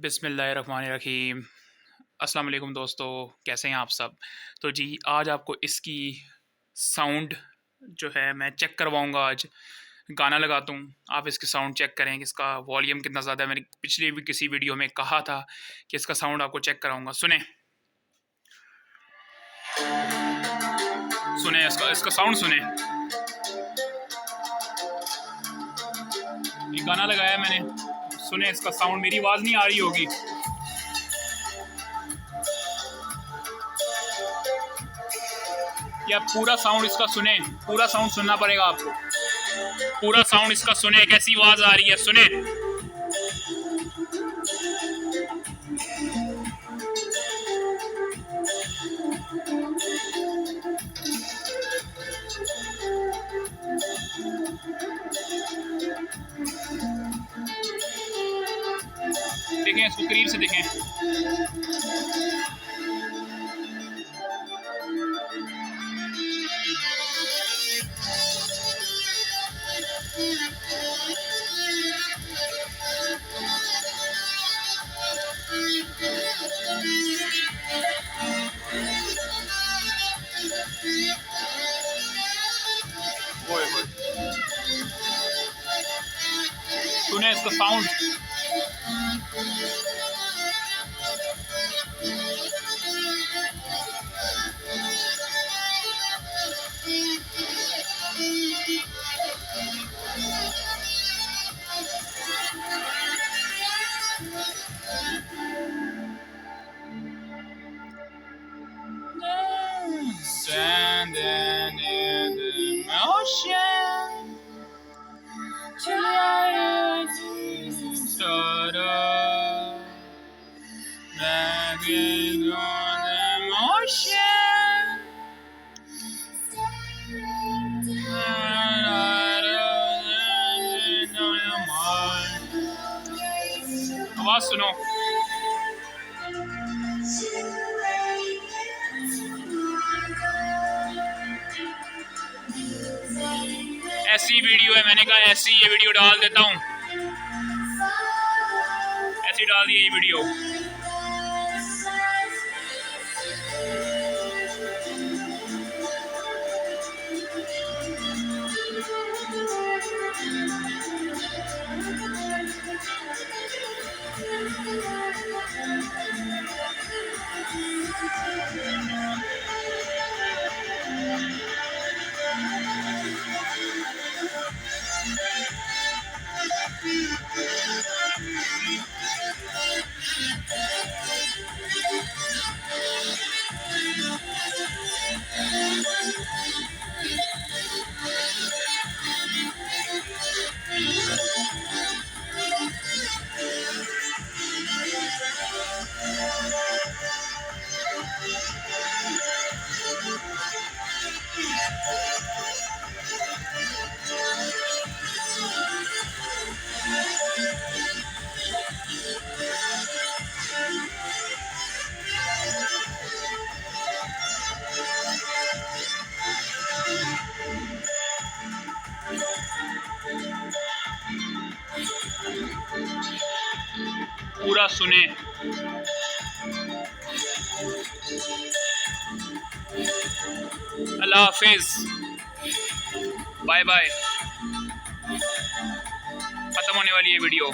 बिस्मिल्लाहिर्रहमानिर्रहीम। अस्सलाम वालेकुम दोस्तों, कैसे हैं आप सब। तो जी आज आपको इसकी साउंड जो है मैं चेक करवाऊंगा। आज गाना लगाता हूँ, आप इसके साउंड चेक करें कि इसका वॉल्यूम कितना ज़्यादा है। मैंने पिछली भी किसी वीडियो में कहा था कि इसका साउंड आपको चेक कराऊंगा। सुने सुने इसका इसका साउंड सुने। ये गाना लगाया मैंने, सुने इसका साउंड। मेरी आवाज़ नहीं आ रही होगी। या पूरा साउंड इसका सुने, पूरा साउंड सुनना पड़ेगा आपको। पूरा साउंड इसका सुने, कैसी आवाज आ रही है, सुने। देखें इसको करीब से देखें। सुने इसका sound. Standing in the ocean, sort of dragging on the ocean. आवाज सुनो। ऐसी वीडियो है, मैंने कहा ऐसी ये वीडियो डाल देता हूँ। ऐसी डाल दी ये वीडियो। पूरा सुने। अल्लाह हाफिज, बाय बाय। खत्म होने वाली है वीडियो।